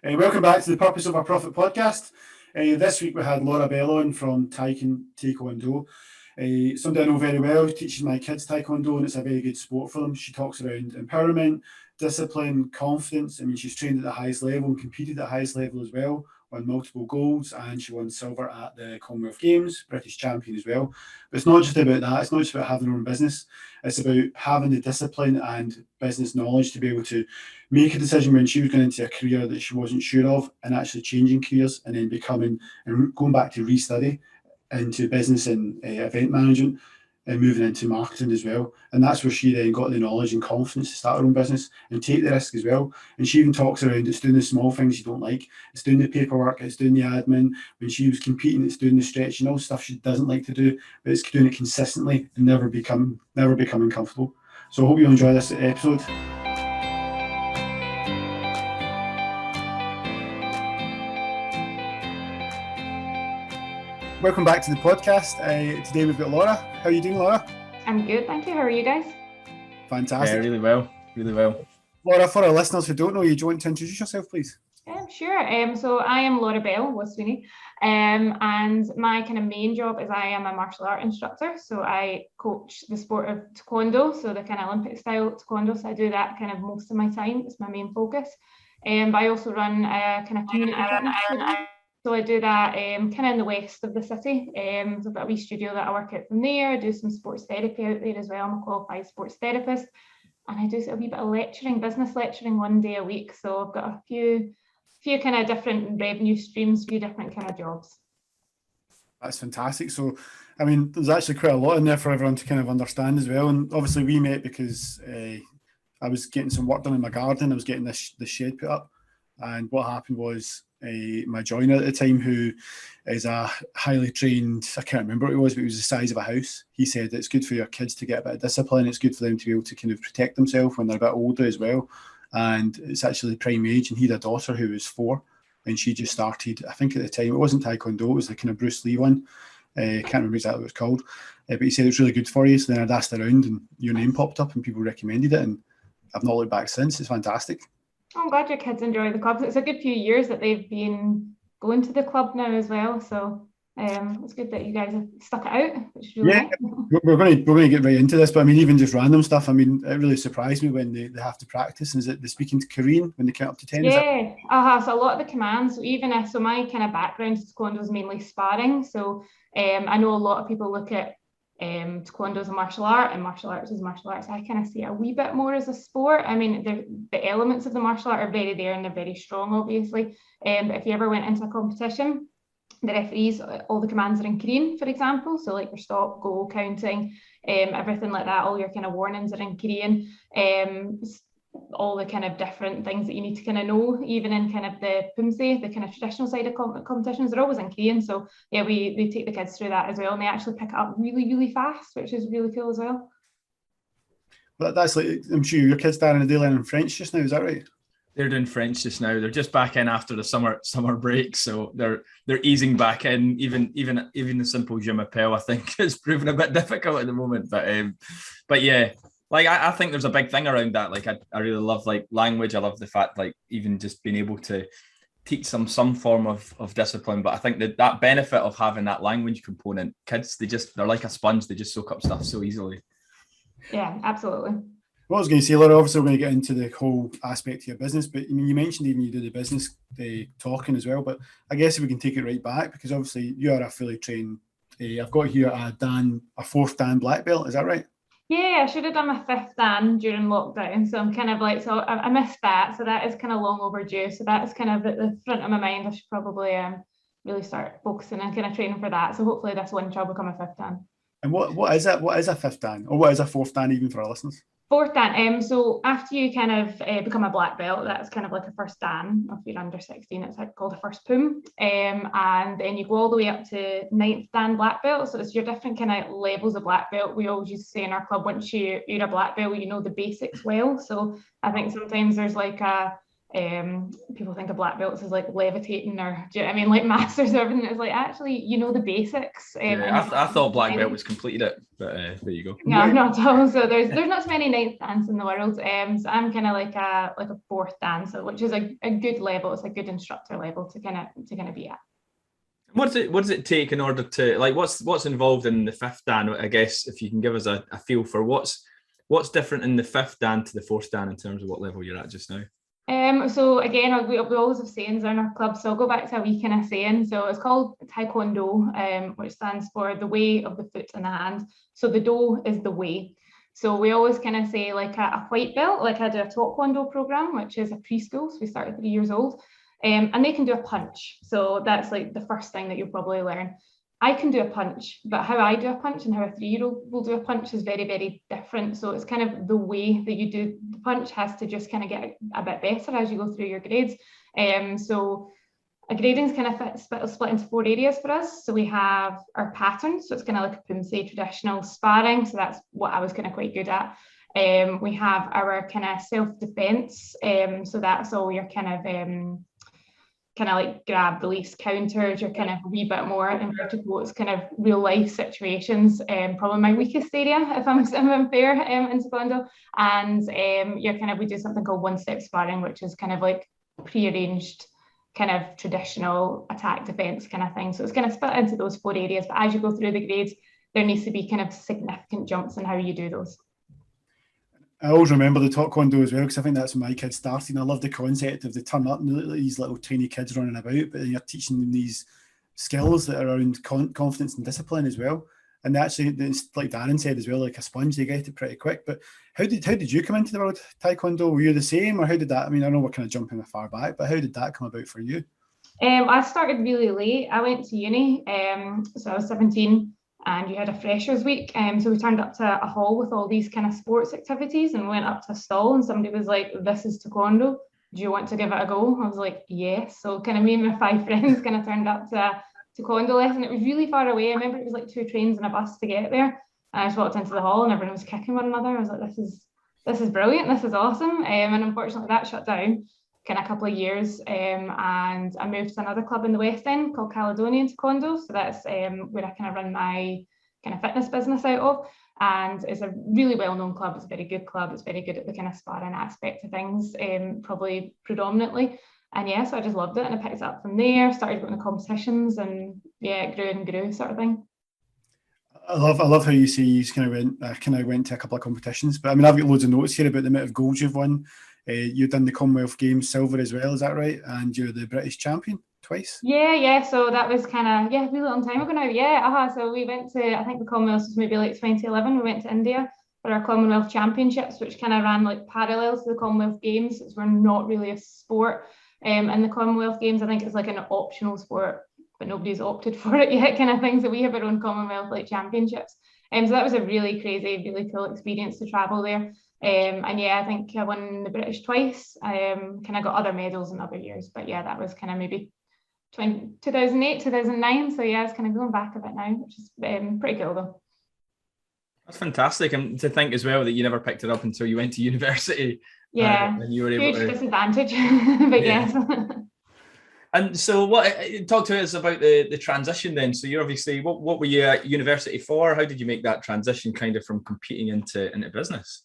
Welcome back to the Purpose of Our Profit podcast. This week we had Laura Bell on from Taekwondo. Somebody I know very well, teaches my kids Taekwondo, and it's a very good sport for them. She talks around empowerment, discipline, confidence. I mean, she's trained at the highest level and competed at the highest level as well, won multiple golds, and she won silver at the Commonwealth Games, British champion as well. But it's not just about that. It's not just about having her own business. It's about having the discipline and business knowledge to be able to make a decision when she was going into a career that she wasn't sure of, and actually changing careers and then becoming and going back to restudy into business and event management and moving into marketing as well. And that's where she then got the knowledge and confidence to start her own business and take the risk as well. And she even talks around it's doing the small things you don't like. It's doing the paperwork, it's doing the admin. When she was competing, it's doing the stretching, all stuff she doesn't like to do, but it's doing it consistently and never becoming comfortable. So I hope you enjoy this episode. Welcome back to the podcast. Today we've got Laura. How are you doing, Laura? I'm good, thank you. How are you guys? Fantastic. Yeah, really well. Laura, for our listeners who don't know you, do you want to introduce yourself, please? Sure. So I am Laura Bell, Sweeney, and my kind of main job is I am a martial art instructor. So I coach the sport of Taekwondo, so the kind of Olympic style Taekwondo. So I do that kind of most of my time. It's my main focus. But I also run a kind of community fitness studio. So I do that kind of in the west of the city. So I've got a wee studio that I work out from there. I do some sports therapy out there as well. I'm a qualified sports therapist. And I do a wee bit of lecturing, business lecturing 1 day a week. So I've got a few kind of different revenue streams, few different kind of jobs. That's fantastic. So, I mean, there's actually quite a lot in there for everyone to kind of understand as well. And obviously we met because I was getting some work done in my garden. I was getting this shed put up. And what happened was my joiner at the time, who is a highly trained, I can't remember what it was, but it was the size of a house. He said it's good for your kids to get a bit of discipline. It's good for them to be able to kind of protect themselves when they're a bit older as well. And it's actually the prime age. And he had a daughter who was 4, and she just started, I think at the time, it wasn't Taekwondo, it was the kind of Bruce Lee one. Can't remember exactly what it's called. But he said it's really good for you. So then I'd asked around and your name popped up and people recommended it. And I've not looked back since. It's fantastic. I'm glad your kids enjoy the club. It's a good few years that they've been going to the club now as well. So it's good that you guys have stuck it out, which is really nice. We're going to get right into this, but I mean, even just random stuff, I mean, it really surprised me when they have to practice. Is it the speaking to Korean when they count up to 10? Yeah, so a lot of the commands, so my kind of background to Taekwondo is mainly sparring. So I know a lot of people look at Taekwondo as a martial art and martial arts as martial arts. I kind of see it a wee bit more as a sport. I mean, the elements of the martial art are very there and they're very strong, obviously. But if you ever went into a competition, the referees, all the commands are in Korean, for example. So like your stop, go, counting, everything like that, all your kind of warnings are in Korean. All the kind of different things that you need to kind of know, even in kind of the Pumse, the kind of traditional side of competitions, they're always in Korean. So yeah, we take the kids through that as well, and they actually pick it up really, really fast, which is really cool as well. But that's like, I'm sure your kids, Darren, are they learning French just now? Is that right? They're doing French just now. They're just back in after the summer break, so they're easing back in. Even the simple je m'appelle, I think, is proving a bit difficult at the moment. But yeah. Like, I think there's a big thing around that. Like, I really love, like, language. I love the fact, like, even just being able to teach them some form of discipline. But I think that benefit of having that language component, kids, they're like a sponge. They just soak up stuff so easily. Yeah, absolutely. What I was going to say, Laura, obviously we're going to get into the whole aspect of your business, but I mean, you mentioned even you do the business talking as well, but I guess if we can take it right back, because obviously you are a fully trained, I've got here a 4th Dan black belt, is that right? Yeah, I should have done my 5th Dan during lockdown. So I'm kind of like, so I missed that. So that is kind of long overdue. So that is kind of at the front of my mind. I should probably really start focusing and kind of training for that. So hopefully this winter I'll become a 5th Dan. And what is it? What is a 5th Dan? Or what is a 4th Dan even for our listeners? 4th Dan. So after you kind of become a black belt, that's kind of like a 1st Dan. If you're under 16, it's like called a 1st Pum. And then you go all the way up to 9th Dan black belt. So it's your different kind of levels of black belt. We always used to say in our club, once you're a black belt, you know the basics well. So I think sometimes there's like a people think of black belts as like levitating, or do you know what I mean, like masters or everything. It's like, actually, you know the basics. I thought black belt was completed it, but there you go. No, not at all. So there's not so many ninth dans in the world. So I'm kind of like a fourth dan, so which is a good level. It's a good instructor level to kind of be at. What does it take in order to, like, what's involved in the fifth dan? I guess if you can give us a feel for what's different in the fifth dan to the fourth dan in terms of what level you're at just now. So again, we always have sayings in our club, so I'll go back to a wee kind of saying. So it's called Taekwondo, which stands for the way of the foot and the hand. So the do is the way. So we always kind of say, like a white belt, like I do a Taekwondo program, which is a preschool, so we start at 3 years old, and they can do a punch. So that's like the first thing that you'll probably learn. I can do a punch, but how I do a punch and how a 3-year-old will do a punch is very, very different. So it's kind of the way that you do the punch has to just kind of get a bit better as you go through your grades. So a grading is kind of split into 4 areas for us. So we have our patterns. So it's kind of like a Pumse traditional sparring. So that's what I was kind of quite good at. We have our kind of self-defense. So that's all your kind of like grab, release, counters, you're kind of a wee bit more inverted quotes, kind of real life situations, probably my weakest area, if I'm fair, in Taekwondo. And we do something called one-step sparring, which is kind of like pre-arranged, kind of traditional attack defense kind of thing. So it's kind of split into those 4 areas, but as you go through the grades, there needs to be kind of significant jumps in how you do those. I always remember the Taekwondo as well, because I think that's when my kids started. And I love the concept of they turn up and they look like these little tiny kids running about, but then you're teaching them these skills that are around confidence and discipline as well. And actually, like Darren said as well, like a sponge, they get it pretty quick. But how did you come into the world of Taekwondo? Were you the same, or how did that? I mean, I know we're kind of jumping far back, but how did that come about for you? I started really late. I went to uni, so I was 17. And you had a freshers week. So we turned up to a hall with all these kind of sports activities and went up to a stall, and somebody was like, "This is Taekwondo. Do you want to give it a go?" I was like, yes. So kind of me and my 5 friends kind of turned up to a Taekwondo lesson. It was really far away. I remember it was like 2 trains and a bus to get there. And I just walked into the hall and everyone was kicking one another. I was like, this is brilliant. This is awesome. And unfortunately that shut down kind of a couple of years, and I moved to another club in the West End called Caledonian Taekwondo. So that's where I kind of run my kind of fitness business out of, and it's a really well-known club. It's a very good club. It's very good at the kind of sparring aspect of things, probably predominantly. And yeah, so I just loved it, and I picked it up from there, started going to competitions, and yeah, it grew and grew sort of thing. I love how you say you kind of went to a couple of competitions, but I mean, I've got loads of notes here about the amount of gold you've won. You've done the Commonwealth Games silver as well, is that right? And you're the British champion twice. Yeah. So that was kind of a really long time ago now. Yeah. So we went to, I think the Commonwealth was maybe like 2011. We went to India for our Commonwealth Championships, which kind of ran like parallels to the Commonwealth Games. We're not really a sport. And the Commonwealth Games, I think it's like an optional sport, but nobody's opted for it yet, kind of thing. So we have our own Commonwealth like championships. So that was a really crazy, really cool experience to travel there. And yeah, I think I won the British twice. Kind of got other medals in other years, but yeah, that was kind of maybe 2008, 2009. So yeah, it's kind of going back a bit now, which is pretty cool though. That's fantastic, and to think as well that you never picked it up until you went to university. Yeah, and you were able to disadvantage, but yes. And so, talk to us about the transition then. So, you're obviously what were you at university for? How did you make that transition, kind of from competing into business?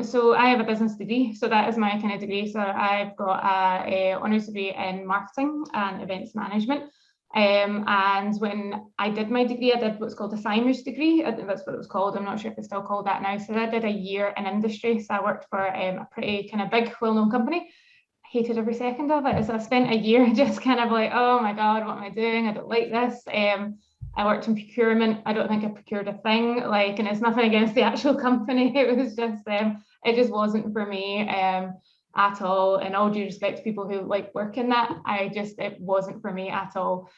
So I have a business degree, so that is my kind of degree. So I've got a honours degree in marketing and events management. And when I did my degree, I did what's called a finder's degree. I think that's what it was called. I'm not sure if it's still called that now. So I did a year in industry. So I worked for a pretty kind of big, well-known company. Hated every second of it. So I spent a year just kind of like, oh my God, what am I doing? I don't like this. I worked in procurement. I don't think I procured a thing, and it's nothing against the actual company. It was just, it just wasn't for me at all. And all due respect to people who like work in that, it wasn't for me at all.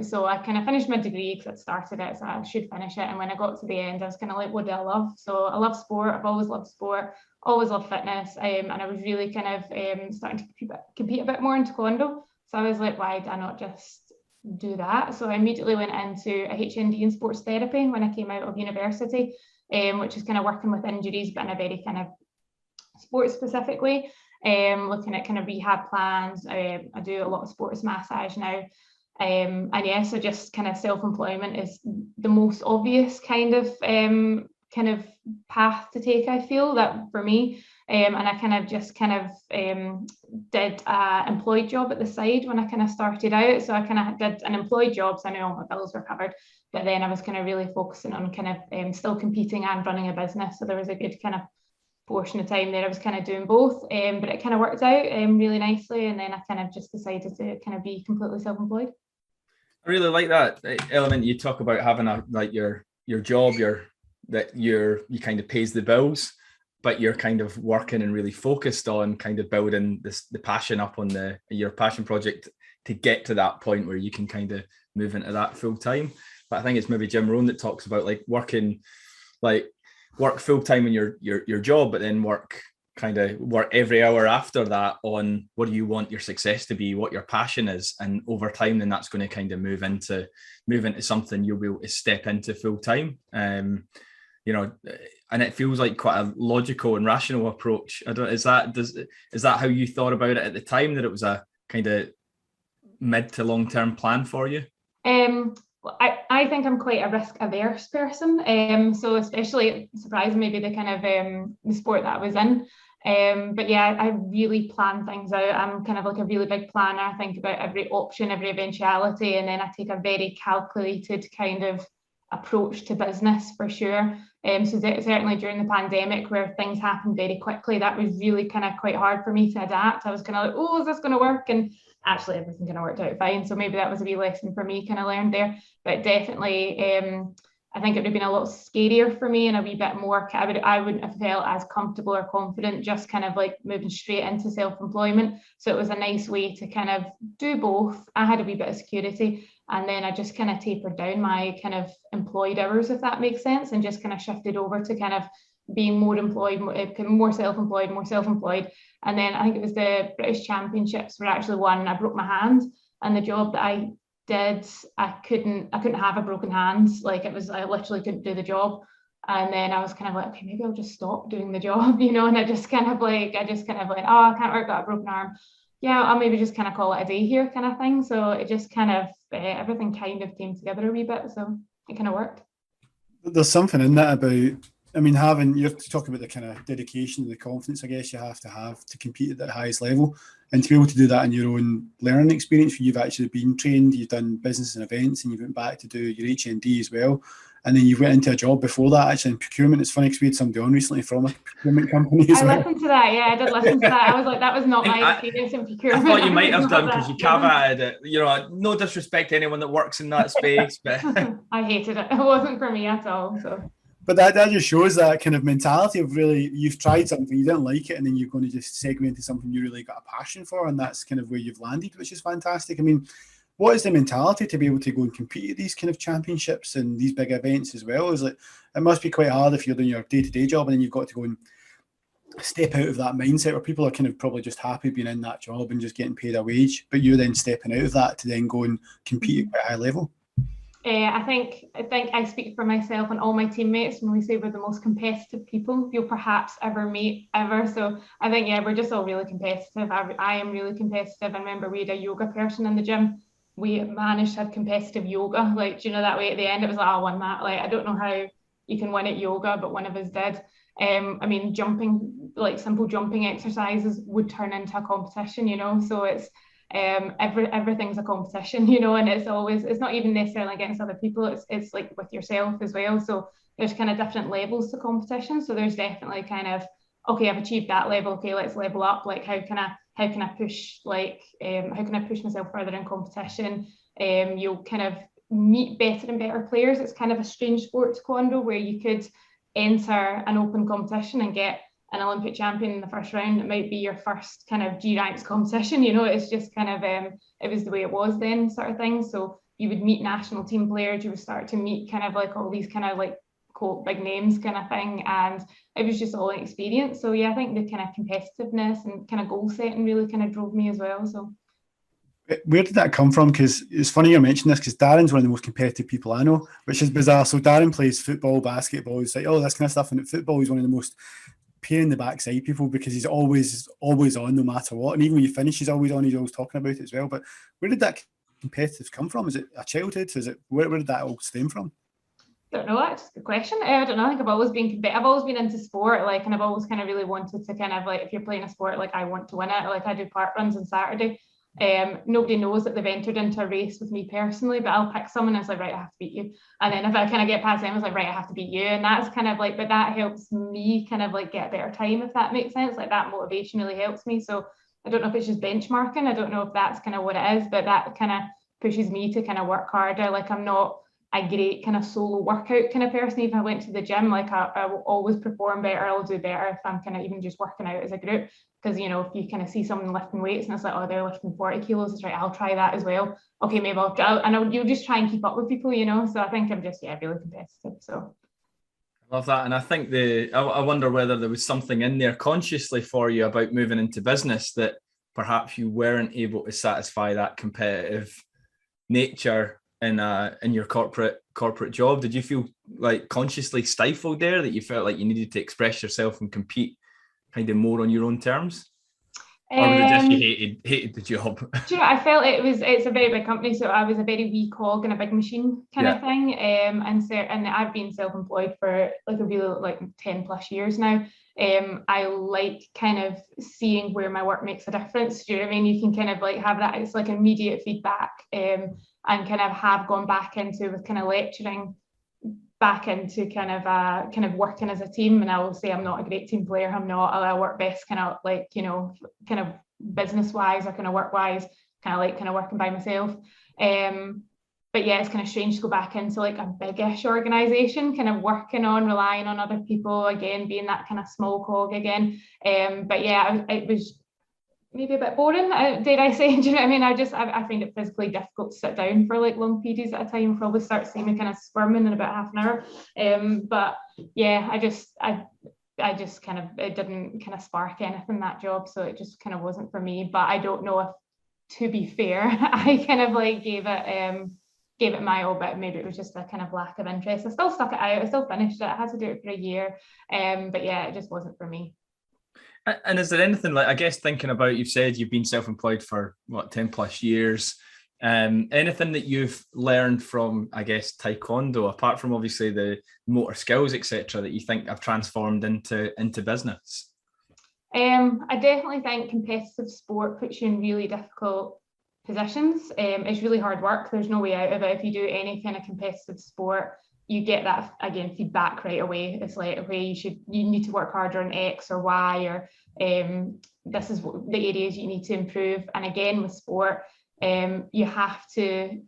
So I kind of finished my degree because I'd started it, so I should finish it. And when I got to the end, I was kind of like, what do I love? So I love sport. I've always loved sport, always loved fitness. And I was really kind of starting to compete a bit more in Taekwondo. So I was like, why did I not just do that? So I immediately went into a HND in sports therapy when I came out of university, which is kind of working with injuries, but in a very kind of sports specific way. looking at kind of rehab plans. I do a lot of sports massage now. And yeah, so just kind of self-employment is the most obvious kind of path to take, I feel, that for me. And I kind of just did an employed job at the side when I kind of started out. So I kind of did an employed job, so I knew all my bills were covered. But then I was kind of really focusing on kind of still competing and running a business. So there was a good kind of portion of time there I was kind of doing both. But it kind of worked out really nicely. And then I kind of just decided to kind of be completely self-employed. I really like that element you talk about, having your job, you kind of pays the bills, but you're kind of working and really focused on kind of building the passion up on your passion project to get to that point where you can kind of move into that full time. But I think it's maybe Jim Rohn that talks about like work full time in your job, but then work every hour after that on what do you want your success to be, what your passion is, and over time then that's going to kind of move into something you'll be able to step into full time. And it feels like quite a logical and rational approach. Is that how you thought about it at the time, that it was a kind of mid to long term plan for you? I think I'm quite a risk averse person. So especially surprising maybe the kind of the sport that I was in. But yeah, I really plan things out. I'm kind of like a really big planner. I think about every option, every eventuality, and then I take a very calculated kind of approach to business for sure. So certainly during the pandemic, where things happened very quickly, that was really kind of quite hard for me to adapt. I was kind of like, oh, is this going to work? And actually everything kind of worked out fine. So maybe that was a wee lesson for me kind of learned there. But definitely I think it would have been a lot scarier for me and a wee bit more, I wouldn't have felt as comfortable or confident just kind of like moving straight into self-employment. So it was a nice way to kind of do both. I had a wee bit of security, and then I just kind of tapered down my kind of employed hours, if that makes sense, and just kind of shifted over to kind of being more employed, more self-employed. And then I think it was the British Championships were actually won. I broke my hand, and the job that I did, I couldn't have a broken hand. Like I literally couldn't do the job. And then I was kind of like, okay, maybe I'll just stop doing the job, and I just kind of went, oh, I can't work, got a broken arm. Yeah, I'll maybe just kind of call it a day here kind of thing. So it just kind of, everything kind of came together a wee bit. So it kind of worked. There's something in that about, you have to talk about the kind of dedication and the confidence, I guess, you have to compete at the highest level. And to be able to do that in your own learning experience, where you've actually been trained, you've done business and events, and you went back to do your HND as well. And then you went into a job before that, actually, in procurement. It's funny because we had somebody on recently from a procurement company as well. I listened to that, yeah, I did listen to that. I was like, that was not my experience in procurement. I thought you might have done, because you caveated it. No disrespect to anyone that works in that space, but I hated it. It wasn't for me at all. So. But that just shows that kind of mentality of really, you've tried something, you didn't like it, and then you're going to just segment into something you really got a passion for, and that's kind of where you've landed, which is fantastic. What is the mentality to be able to go and compete at these kind of championships and these big events as well? It must be quite hard if you're doing your day-to-day job and then you've got to go and step out of that mindset where people are kind of probably just happy being in that job and just getting paid a wage, but you're then stepping out of that to then go and compete at quite a high level. I think I speak for myself and all my teammates when we say we're the most competitive people you'll perhaps ever meet ever. So I think, yeah, we're just all really competitive. I am really competitive. I remember we had a yoga person in the gym. We managed to have competitive yoga, that way at the end it was like, I won that. I don't know how you can win at yoga, but one of us did. Jumping, simple jumping exercises would turn into a competition, so it's everything's a competition, and it's not even necessarily against other people, it's like with yourself as well. So there's kind of different levels to competition. So there's definitely kind of, okay, I've achieved that level, okay, let's level up. How can I push how can I push myself further in competition? You'll kind of meet better and better players. It's kind of a strange sport, Taekwondo, where you could enter an open competition and get an Olympic champion in the first round. It might be your first kind of G-ranks competition, it's just kind of it was the way it was then, sort of thing. So you would meet national team players, you would start to meet kind of all these kind of quote big names kind of thing, and it was just all an experience. So yeah, I think the kind of competitiveness and kind of goal setting really kind of drove me as well. So where did that come from? Because it's funny you mentioned this, because Darren's one of the most competitive people I know, which is bizarre. So Darren plays football, basketball. He's like, oh, this kind of stuff, and at football he's one of the most pain in the backside people, because he's always on no matter what. And even when you finish, he's always on. He's always talking about it as well. But where did that competitive come from? Is it a childhood? Is it where did that all stem from? Don't know. That's a good question. I don't know. I think I've always been competitive. I've always been into sport, like, and I've always kind of really wanted to kind of like, if you're playing a sport, like I want to win it. Like I do park runs on Saturday. Nobody knows that they've entered into a race with me personally, but I'll pick someone and it's like, right, I have to beat you. And then if I kind of get past them, it's like, right, I have to beat you. And that's kind of like, but that helps me kind of like get a better time, if that makes sense. Like that motivation really helps me. So I don't know if it's just benchmarking. I don't know if that's kind of what it is, but that kind of pushes me to kind of work harder. Like I'm not a great kind of solo workout kind of person. Even if I went to the gym, like I will always perform better. I'll do better if I'm kind of even just working out as a group. Because, you know, if you kind of see someone lifting weights and it's like, oh, they're lifting 40 kilos, it's right, I'll try that as well. Okay, maybe I'll try. And you'll just try and keep up with people, you know. So I think I'm just, really competitive. So I love that. And I think I wonder whether there was something in there consciously for you about moving into business that perhaps you weren't able to satisfy that competitive nature in your corporate job. Did you feel like consciously stifled there, that you felt like you needed to express yourself and compete kind of more on your own terms? Or was it just you hated the job? Do you know, I felt it's a very big company, so I was a very wee cog in a big machine kind of thing. And I've been self-employed for like a really like 10 plus years now. I like kind of seeing where my work makes a difference. Do you know what I mean? You can kind of like have that, it's like immediate feedback, and kind of have gone back into with kind of lecturing back into kind of working as a team. And I will say I'm not a great team player. I work best kind of like, you know, kind of business wise or kind of work wise, kind of like kind of working by myself. But yeah, it's kind of strange to go back into like a big-ish organization, kind of working on, relying on other people again, being that kind of small cog again. But yeah, it was maybe a bit boring, dare I say. Do you know what I mean? I find it physically difficult to sit down for like long periods at a time. Probably start seeing me kind of squirming in about half an hour. But yeah, I just kind of, it didn't kind of spark anything, that job, so it just kind of wasn't for me. But I don't know if, to be fair, I kind of like gave it my all, but maybe it was just a kind of lack of interest. I still stuck it out. I still finished it. I had to do it for a year. But yeah, it just wasn't for me. And is there anything, like, I guess thinking about, you've said you've been self-employed for 10 plus years. Anything that you've learned from, I guess, Taekwondo, apart from obviously the motor skills, etc., that you think have transformed into business? I definitely think competitive sport puts you in really difficult positions. It's really hard work. There's no way out of it. If you do any kind of competitive sport, you get that, again, feedback right away. It's like, okay, you need to work harder on X or Y, or this is the areas you need to improve. And again, with sport, you have to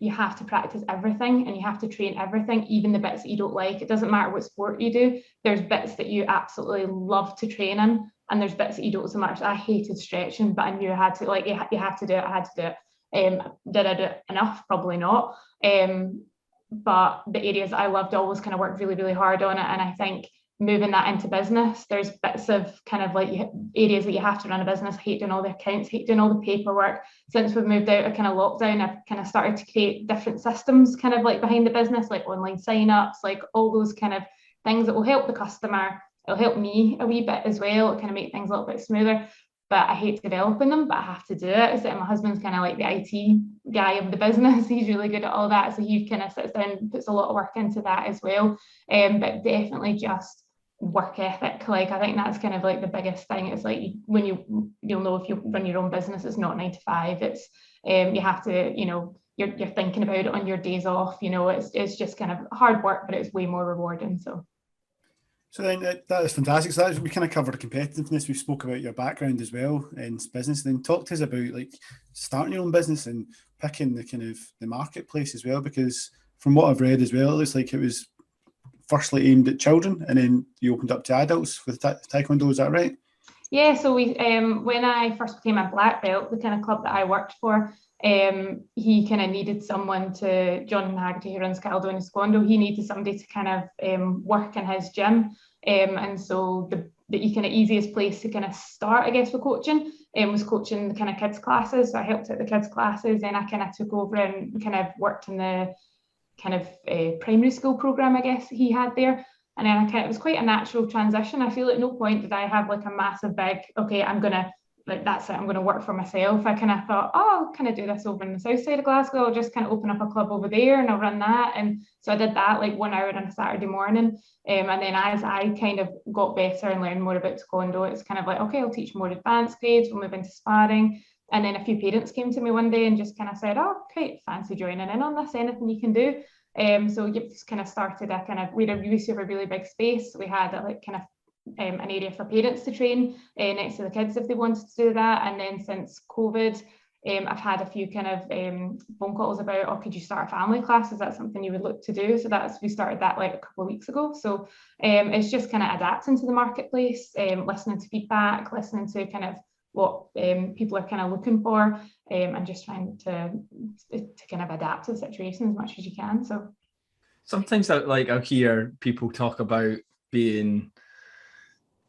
practice everything, and you have to train everything, even the bits that you don't like. It doesn't matter what sport you do. There's bits that you absolutely love to train in, and there's bits that you don't so much. I hated stretching, but I knew I had to, like, you have to do it. I had to do it. Did I do it enough? Probably not. But the areas that I loved, always kind of worked really, really hard on it. And I think moving that into business, there's bits of kind of like areas that you have to run a business. I hate doing all the accounts, hate doing all the paperwork. Since we've moved out of kind of lockdown, I've kind of started to create different systems kind of like behind the business, like online signups, like all those kind of things that will help the customer. It'll help me a wee bit as well. It'll kind of make things a little bit smoother. But I hate developing them, but I have to do it. So my husband's kind of like the IT guy of the business. He's really good at all that. So he kind of sits down and puts a lot of work into that as well. But definitely just work ethic. Like, I think that's kind of like the biggest thing. It's like you'll know if you run your own business, it's not 9 to 5. It's you have to, you know, you're thinking about it on your days off. You know, it's just kind of hard work, but it's way more rewarding. So then that is fantastic. So we kind of covered competitiveness. We spoke about your background as well in business. Then talk to us about like starting your own business and picking the kind of the marketplace as well, because from what I've read as well, it looks like it was firstly aimed at children, and then you opened up to adults with Taekwondo. Is that right? Yeah. So we when I first became a black belt, the kind of club that I worked for, he kind of needed someone to, John Haggerty, who runs Glasgow Taekwondo, he needed somebody to kind of work in his gym. And so the kind of easiest place to kind of start, I guess, with coaching was coaching the kind of kids classes. So I helped out the kids classes, and I kind of took over and kind of worked in the kind of primary school program, I guess, he had there. And then it was quite a natural transition. I feel at no point did I have like a massive big, okay, I'm going to, like, that's it, I'm going to work for myself. I kind of thought, oh, I'll kind of do this over in the south side of Glasgow. I'll just kind of open up a club over there and I'll run that. And so I did that like 1 hour on a Saturday morning. And then as I kind of got better and learned more about Taekwondo, it's kind of like, okay, I'll teach more advanced grades, we'll move into sparring. And then a few parents came to me one day and just kind of said, oh, okay, fancy joining in on this, anything you can do. So you just kind of started a kind of, we had a really big space. We had a, like kind of an area for parents to train next to the kids if they wanted to do that. And then since COVID, I've had a few kind of phone calls about, oh, could you start a family class? Is that something you would look to do? So we started that like a couple of weeks ago. So it's just kind of adapting to the marketplace, listening to feedback, listening to kind of what people are kind of looking for, and just trying to kind of adapt to the situation as much as you can. So sometimes that, like, I'll hear people talk about being,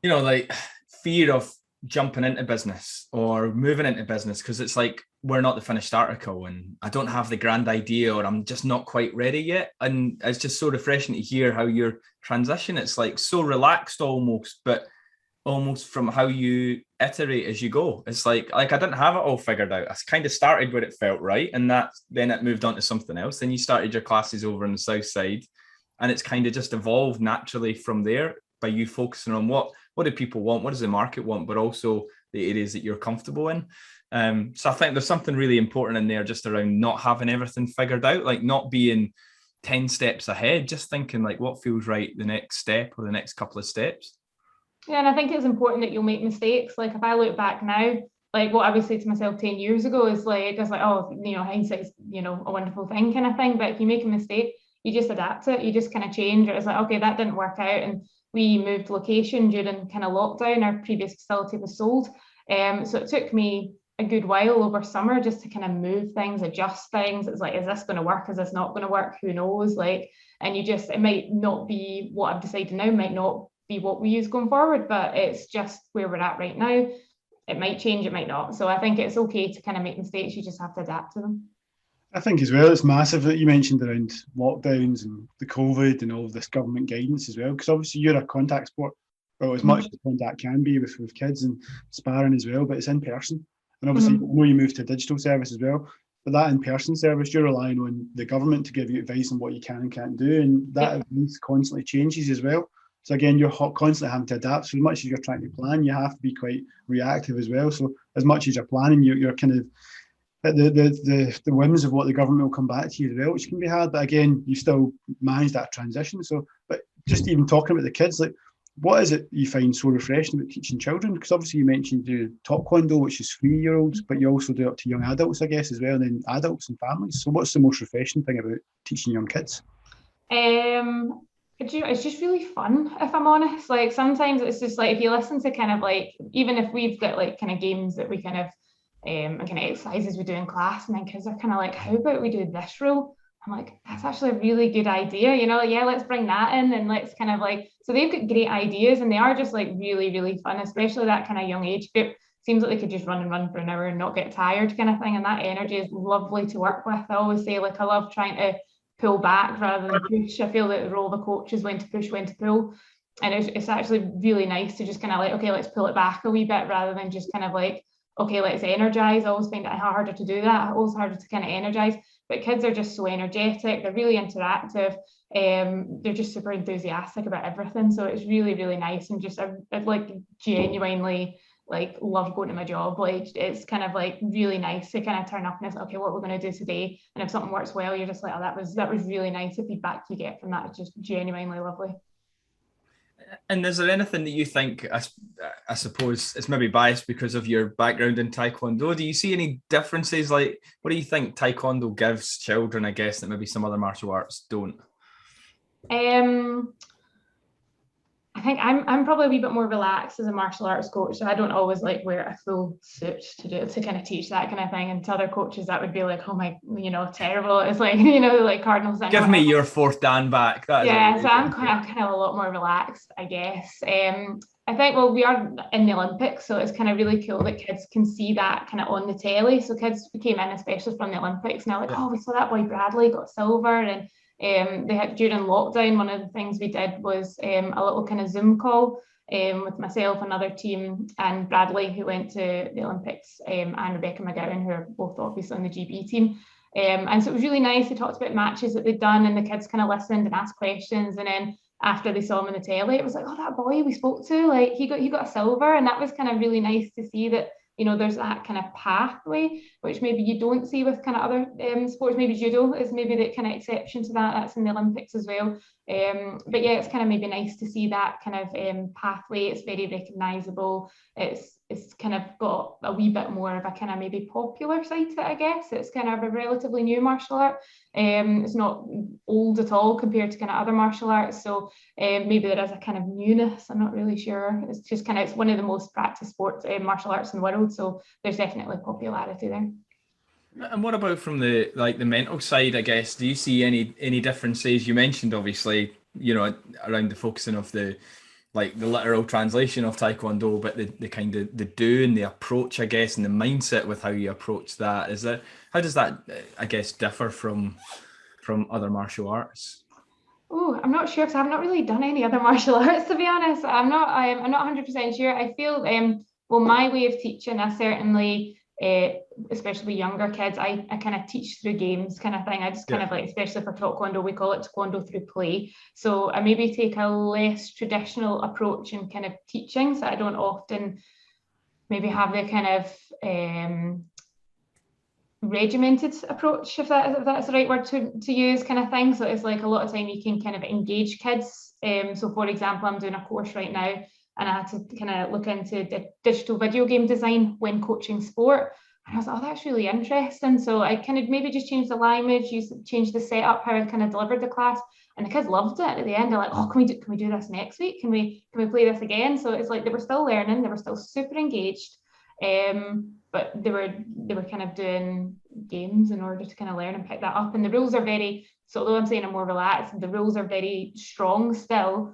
you know, like fear of jumping into business or moving into business because it's like we're not the finished article and I don't have the grand idea or I'm just not quite ready yet. And it's just so refreshing to hear how your transition, it's like so relaxed almost, but almost from how you iterate as you go. It's like I didn't have it all figured out. I kind of started where it felt right, and then it moved on to something else. Then you started your classes over on the south side, and it's kind of just evolved naturally from there by you focusing on what do people want, what does the market want, but also the areas that you're comfortable in. So I think there's something really important in there just around not having everything figured out, like not being 10 steps ahead, just thinking like what feels right the next step or the next couple of steps. Yeah, and I think it's important that you'll make mistakes. Like if I look back now, like what I would say to myself 10 years ago is like, just like, oh, you know, hindsight's, you know, a wonderful thing kind of thing. But if you make a mistake, you just adapt it. You just kind of change it. It's like, okay, that didn't work out. And we moved location during kind of lockdown. Our previous facility was sold. So it took me a good while over summer just to kind of move things, adjust things. It's like, is this going to work? Is this not going to work? Who knows? Like, and it might not be what I've decided now, might not be what we use going forward, but it's just where we're at right now. It might change, it might not. So I think it's okay to kind of make mistakes. You just have to adapt to them. I think as well, it's massive that you mentioned around lockdowns and the COVID and all of this government guidance as well, because obviously you're a contact sport, well, as much as contact can be with kids and sparring as well, but it's in person. And obviously, you move to digital service as well, but that in-person service, you're relying on the government to give you advice on what you can and can't do, and that advice constantly changes as well. So again, you're constantly having to adapt. So as much as you're trying to plan, you have to be quite reactive as well. So as much as you're planning, you're kind of at the whims of what the government will come back to you as well, which can be hard. But again, you still manage that transition. So, but just even talking about the kids, like, what is it you find so refreshing about teaching children? Because obviously you mentioned you do Taekwondo, which is 3-year-olds, but you also do it up to young adults, I guess, as well, and then adults and families. So what's the most refreshing thing about teaching young kids? It's just really fun, if I'm honest. Like sometimes it's just like if you listen to kind of like, even if we've got like kind of games that we kind of and kind of exercises we do in class, and then kids are kind of like, how about we do this rule? I'm like, that's actually a really good idea, you know, yeah, let's bring that in, and let's kind of like, so they've got great ideas and they are just like really, really fun, especially that kind of young age group. Seems like they could just run for an hour and not get tired kind of thing, and that energy is lovely to work with. I always say, like, I love trying to pull back rather than push. I feel that the role of the coach is when to push, when to pull, and it's actually really nice to just kind of like, okay, let's pull it back a wee bit rather than just kind of like, okay, let's energize. I always find it harder to do that. Always harder to kind of energize. But kids are just so energetic. They're really interactive. They're just super enthusiastic about everything. So it's really, really nice. And just I like genuinely like love going to my job. Like it's kind of like really nice to kind of turn up and it's okay, what we're going to do today. And if something works well, you're just like, oh, that was really nice. The feedback you get from that is just genuinely lovely. And is there anything that you think, I suppose it's maybe biased because of your background in Taekwondo, do you see any differences? Like, what do you think Taekwondo gives children, I guess, that maybe some other martial arts don't? I think I'm probably a wee bit more relaxed as a martial arts coach, so I don't always like wear a full suit to kind of teach that kind of thing. And to other coaches, that would be like, oh my, terrible. It's like, like Cardinals. Give me your fourth Dan back. Yeah, so I'm kind of a lot more relaxed, I guess. I think, well, we are in the Olympics, so it's kind of really cool that kids can see that kind of on the telly. So kids came in, especially from the Olympics, and they're like, oh, we saw that boy Bradley got silver, and They had, during lockdown, one of the things we did was a little kind of Zoom call with myself, another team, and Bradley, who went to the Olympics, and Rebecca McGowan, who are both obviously on the GB team. And so it was really nice. They talked about matches that they'd done, and the kids kind of listened and asked questions. And then after they saw him in the telly, it was like, oh, that boy we spoke to, like he got a silver. And that was kind of really nice to see that, you know, there's that kind of pathway, which maybe you don't see with kind of other sports. Maybe judo is maybe the kind of exception to that. That's in the Olympics as well. But yeah, it's kind of maybe nice to see that kind of pathway. It's very recognisable. It's kind of got a wee bit more of a kind of maybe popular side to it, I guess. It's kind of a relatively new martial art. It's not old at all compared to kind of other martial arts. So maybe there is a kind of newness. I'm not really sure. It's just kind of, it's one of the most practiced sports, martial arts in the world. So there's definitely popularity there. And what about from the mental side, I guess? Do you see any differences? You mentioned obviously, you know, around the focusing of the literal translation of Taekwondo, but the kind of the do and the approach, I guess, and the mindset with how you approach that. How does that, I guess, differ from other martial arts? Oh, I'm not sure, because I've not really done any other martial arts, to be honest. I'm not 100% sure. I feel well, my way of teaching, I certainly, especially younger kids, I kind of teach through games kind of thing. I just kind of like, especially for Taekwondo, we call it Taekwondo through play. So I maybe take a less traditional approach in kind of teaching. So I don't often maybe have the kind of regimented approach, if that's the right word to use, kind of thing. So it's like a lot of time you can kind of engage kids. So for example, I'm doing a course right now, and I had to kind of look into digital video game design when coaching sport. And I was like, oh, that's really interesting. So I kind of maybe just changed the language, changed the setup, how I kind of delivered the class. And the kids loved it. At the end, they're like, oh, can we do this next week? Can we play this again? So it's like they were still learning, they were still super engaged. But they were kind of doing games in order to kind of learn and pick that up. And the rules are very, so although I'm saying I'm more relaxed, the rules are very strong still,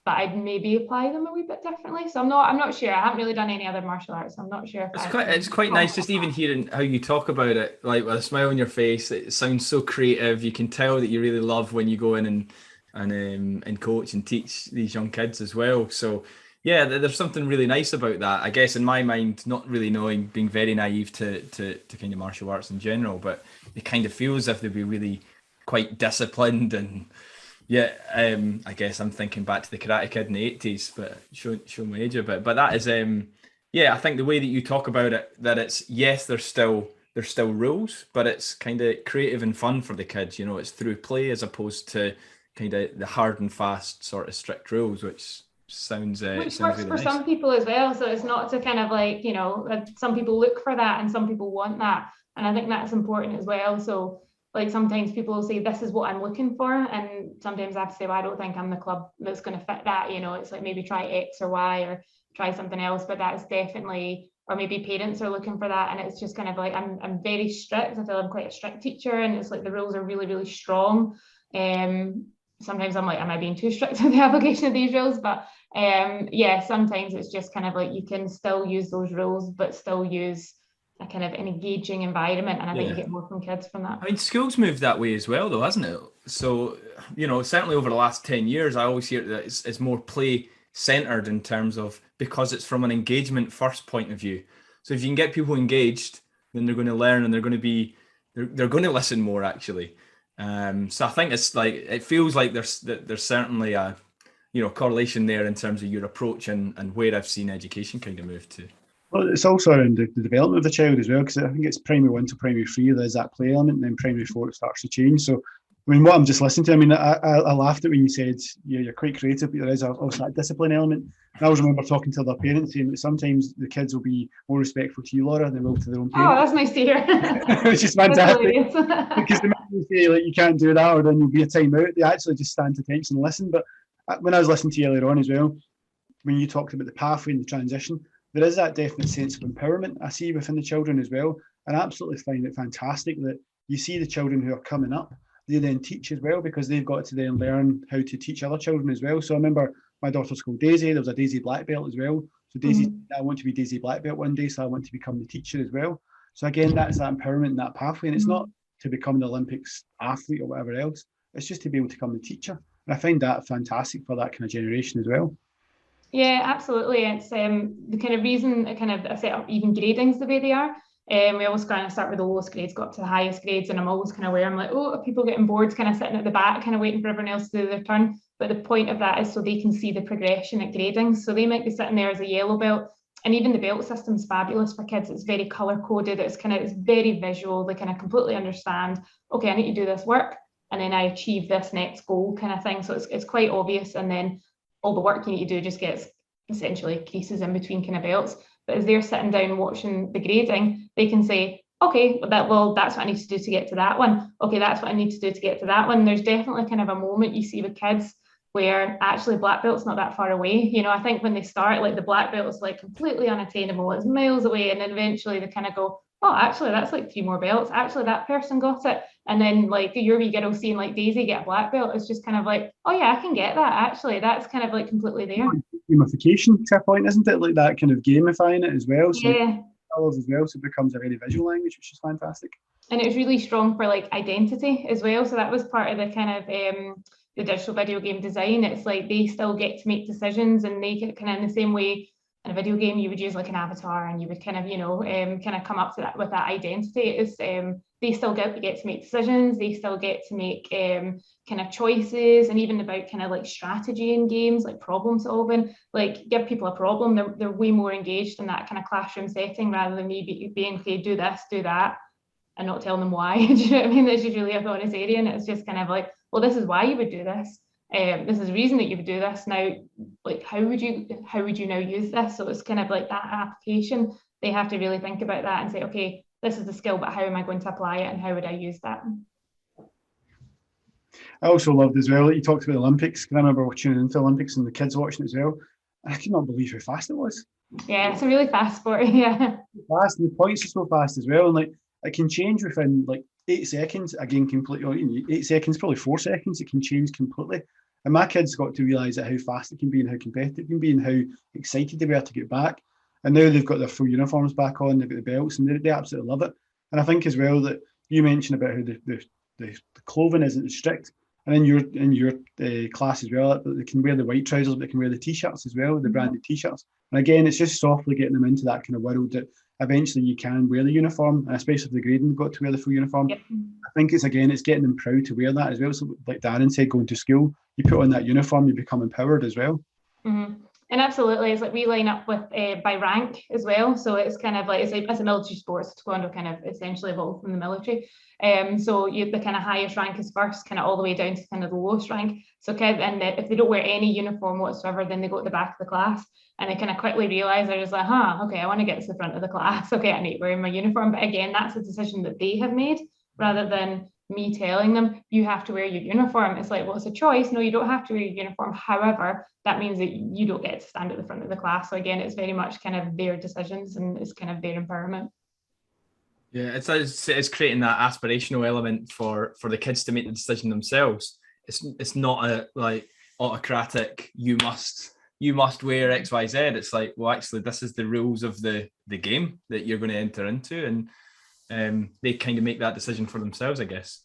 but I'd maybe apply them a wee bit differently. So I'm not sure. I haven't really done any other martial arts. So I'm not sure. It's quite nice just even hearing how you talk about it, like with a smile on your face. It sounds so creative. You can tell that you really love when you go in and coach and teach these young kids as well. So yeah, there's something really nice about that. I guess in my mind, not really knowing, being very naive to kind of martial arts in general, but it kind of feels as if they'd be really quite disciplined. And yeah, I guess I'm thinking back to the Karate Kid in the 80s, but show my age a bit. But that is, yeah, I think the way that you talk about it, that it's, yes, there's still rules, but it's kind of creative and fun for the kids. You know, it's through play as opposed to kind of the hard and fast sort of strict rules, which sounds which sounds works really for nice. some people as well. So it's not to kind of like, you know, some people look for that and some people want that, and I think that's important as well. So like sometimes people will say, this is what I'm looking for, and sometimes I have to say, well, I don't think I'm the club that's going to fit that. You know, it's like maybe try X or Y or try something else. But that's definitely, or maybe parents are looking for that, and it's just kind of like I'm very strict. I feel I'm quite a strict teacher, and it's like the rules are really, really strong. Sometimes I'm like, am I being too strict in the application of these rules? But yeah, sometimes it's just kind of like you can still use those rules, but still use a kind of an engaging environment. And I think you get more from kids from that. I mean, school's moved that way as well, though, hasn't it? So, you know, certainly over the last 10 years, I always hear that it's more play centered in terms of, because it's from an engagement first point of view. So if you can get people engaged, then they're going to learn, and they're going to listen more, actually. So I think it's like, it feels like there's certainly a, you know, correlation there in terms of your approach and where I've seen education kind of move to. Well, it's also around the development of the child as well, because I think it's primary 1 to primary 3, there's that play element, and then primary 4 it starts to change. So I mean, what I'm just listening to, I mean, I laughed at when you said, yeah, you're quite creative, but there is also that discipline element. And I always remember talking to other parents saying that sometimes the kids will be more respectful to you, Laura, than they will to their own parents. Oh, that's nice to hear. Which is fantastic. Because the minute you say, like, you can't do that, or then you'll be a timeout, they actually just stand to attention and listen. But when I was listening to you earlier on as well, when you talked about the pathway and the transition, there is that definite sense of empowerment I see within the children as well. And I absolutely find it fantastic that you see the children who are coming up, they then teach as well, because they've got to then learn how to teach other children as well. So I remember my daughter's called Daisy. There was a Daisy black belt as well. So Daisy, I want to be Daisy black belt one day, so I want to become the teacher as well. So again, that's that empowerment and that pathway. And it's not to become the Olympics athlete or whatever else. It's just to be able to come and teach her. And I find that fantastic for that kind of generation as well. Yeah, absolutely. It's the kind of reason I set up even gradings the way they are. We always kind of start with the lowest grades, go up to the highest grades, and I'm always kind of where I'm like, oh, are people getting bored, kind of sitting at the back, kind of waiting for everyone else to do their turn. But the point of that is so they can see the progression at grading. So they might be sitting there as a yellow belt, and even the belt system's fabulous for kids. It's very color coded. It's very visual. They kind of completely understand. Okay, I need to do this work, and then I achieve this next goal, kind of thing. So it's quite obvious, and then all the work you need to do just gets essentially creases in between kind of belts. But as they're sitting down watching the grading, they can say, okay, that's what I need to do to get to that one. Okay, that's what I need to do to get to that one. There's definitely kind of a moment you see with kids where actually black belt's not that far away. You know, I think when they start, like the black belt is like completely unattainable, it's miles away, and then eventually they kind of go, oh, actually that's like 3 more belts. Actually, that person got it. And then like your wee girl seeing like Daisy get a black belt, it's just kind of like, oh yeah, I can get that. Actually, that's kind of like completely there. Gamification to a point, isn't it? Like that kind of gamifying it as well. So Yeah. Colours as well, so it becomes a very visual language, which is fantastic. And it was really strong for like identity as well. So that was part of the kind of the digital video game design. It's like they still get to make decisions, and they get kind of in the same way in a video game you would use like an avatar, and you would kind of kind of come up to that with that identity. It's they still get to make decisions. They still get to make kind of choices, and even about kind of like strategy in games, like problem solving. Like give people a problem, they're way more engaged in that kind of classroom setting rather than me being, okay, do this, do that, and not telling them why. Do you know what I mean? It's just really authoritarian. It's just kind of like, well, this is why you would do this. This is the reason that you would do this. Now, like, how would you now use this? So it's kind of like that application. They have to really think about that and say, okay, this is the skill, but how am I going to apply it, and how would I use that? I also loved as well that you talked about the Olympics. I remember tuning into the Olympics and the kids watching it as well. And I could not believe how fast it was. Yeah, it's a really fast sport. Yeah. Fast, and the points are so fast as well. And like it can change within like 8 seconds. Again, completely. 8 seconds, probably 4 seconds. It can change completely. And my kids got to realise that how fast it can be and how competitive it can be and how excited they were to get back. And now they've got their full uniforms back on. They've got the belts, and they absolutely love it. And I think as well that you mentioned about how the clothing isn't as strict. And in your class as well, they can wear the white trousers, but they can wear the t-shirts as well, the branded t-shirts. And again, it's just softly getting them into that kind of world that eventually you can wear the uniform, and especially if the grading they've got to wear the full uniform. Yep. I think it's getting them proud to wear that as well. So like Darren said, going to school, you put on that uniform, you become empowered as well. Mm-hmm. And absolutely, it's like we line up with by rank as well. So it's kind of like it's a military sport. So Taekwondo kind of essentially evolved from the military. So the kind of highest rank is first, kind of all the way down to kind of the lowest rank. So if they don't wear any uniform whatsoever, then they go to the back of the class, and they kind of quickly realise they're just like, okay, I want to get to the front of the class. Okay, I need to wear my uniform. But again, that's a decision that they have made rather than me telling them you have to wear your uniform. It's like, well, it's a choice. No, you don't have to wear your uniform. However, that means that you don't get to stand at the front of the class. So again, it's very much kind of their decisions, and it's kind of their empowerment. Yeah, it's creating that aspirational element for the kids to make the decision themselves. It's not a like autocratic, you must wear XYZ. It's like, well, actually, this is the rules of the game that you're going to enter into, and they kind of make that decision for themselves, I guess.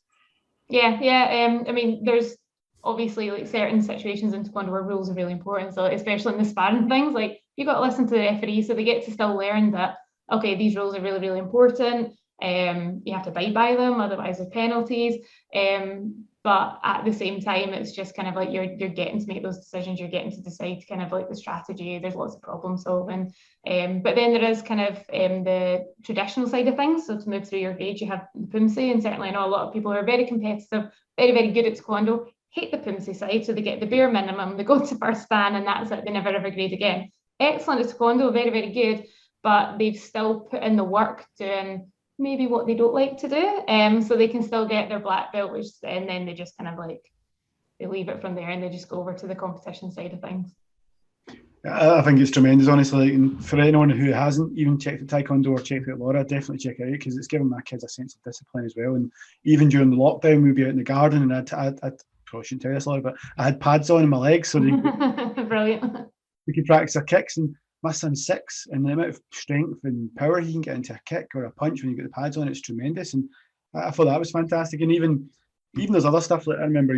Yeah. I mean, there's obviously like certain situations in Taekwondo where rules are really important. So especially in the sparring things, like you got to listen to the referee, so they get to still learn that, okay, these rules are really, really important. You have to abide by them, otherwise there's penalties. But at the same time, it's just kind of like you're getting to make those decisions, you're getting to decide kind of like the strategy. There's lots of problem solving. But then there is kind of the traditional side of things. So to move through your grades, you have the Pumsi, and certainly I know a lot of people who are very competitive, very, very good at Taekwondo, hate the Pumsi side. So they get the bare minimum, they go to first dan, and that's it, they never ever grade again. Excellent at Taekwondo, very, very good, but they've still put in the work doing maybe what they don't like to do, so they can still get their black belt, and then they just kind of like they leave it from there and they just go over to the competition side of things. I think it's tremendous, honestly. And for anyone who hasn't even checked out Taekwondo or checked out Laura, definitely check it out, because it's given my kids a sense of discipline as well. And even during the lockdown, we'd be out in the garden, and I'd probably shouldn't tell you this, Laura, but I had pads on in my legs so Brilliant. We could practice our kicks. And my son's 6, and the amount of strength and power he can get into a kick or a punch when you get the pads on, it's tremendous. And I thought that was fantastic. And even even there's other stuff like I remember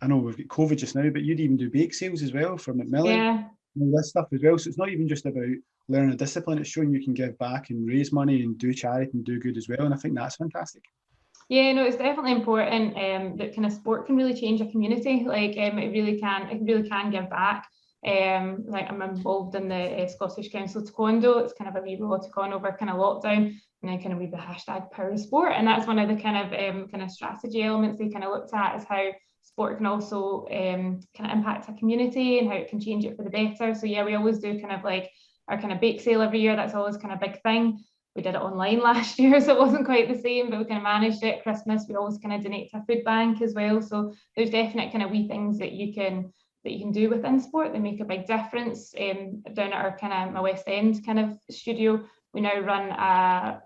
I know we've got COVID just now, but you'd even do bake sales as well for Macmillan. Yeah. And all this stuff as well. So it's not even just about learning a discipline, it's showing you can give back and raise money and do charity and do good as well. And I think that's fantastic. Yeah, no, it's definitely important that kind of sport can really change a community. Like it really can give back. Like I'm involved in the Scottish Council Taekwondo. It's kind of a wee role I took on over kind of lockdown, and then kind of with the hashtag Power of Sport. And that's one of the kind of strategy elements they kind of looked at, is how sport can also kind of impact a community and how it can change it for the better. So yeah, we always do kind of like our kind of bake sale every year. That's always kind of a big thing. We did it online last year, so it wasn't quite the same, but we kind of managed it. Christmas, we always kind of donate to a food bank as well. So there's definite kind of wee things that you can do within sport that make a big difference. Down at our kind of my West End kind of studio, we now run a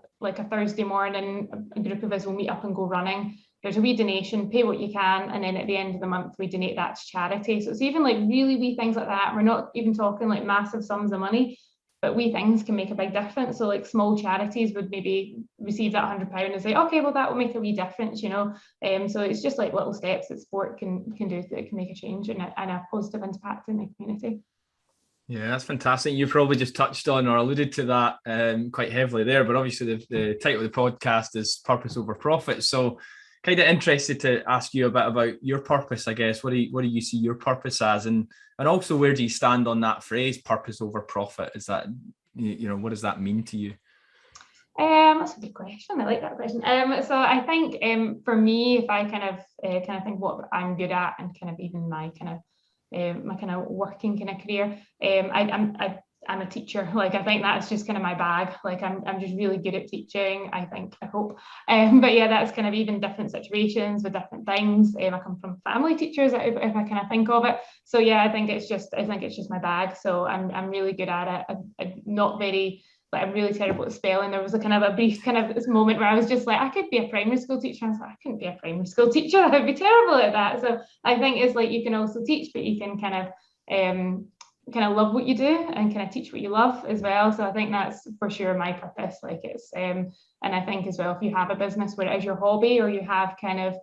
Thursday morning, a group of us will meet up and go running. There's a wee donation, pay what you can, and then at the end of the month we donate that to charity. So it's even like really wee things like that. We're not even talking like massive sums of money, but wee things can make a big difference. So like small charities would maybe receive that £100 and say, okay, well that will make a wee difference, you know. So it's just like little steps that sport can do that can make a change and a positive impact in the community. Yeah, that's fantastic. You probably just touched on or alluded to that quite heavily there, but obviously the title of the podcast is Purpose Over Profit. So kind of interested to ask you a bit about your purpose, I guess. What do you see your purpose as? And also, where do you stand on that phrase, purpose over profit? Is that, you know, what does that mean to you? That's a good question. I like that question. So I think for me, if I kind of think what I'm good at and kind of even my kind of working kind of career, I'm a teacher. Like I think that's just kind of my bag. Like I'm just really good at teaching, I hope. But yeah, that's kind of even different situations with different things. I come from family teachers if I kind of think of it. So yeah, I think it's just my bag. So I'm really good at it. I'm really terrible at spelling. There was a kind of a brief kind of this moment where I was just like, I could be a primary school teacher. I was like, I couldn't be a primary school teacher. I'd be terrible at that. So I think it's like you can also teach, but you can kind of love what you do and kind of teach what you love as well. So I think that's for sure my purpose. Like it's and I think as well, if you have a business where it is your hobby, or you have kind of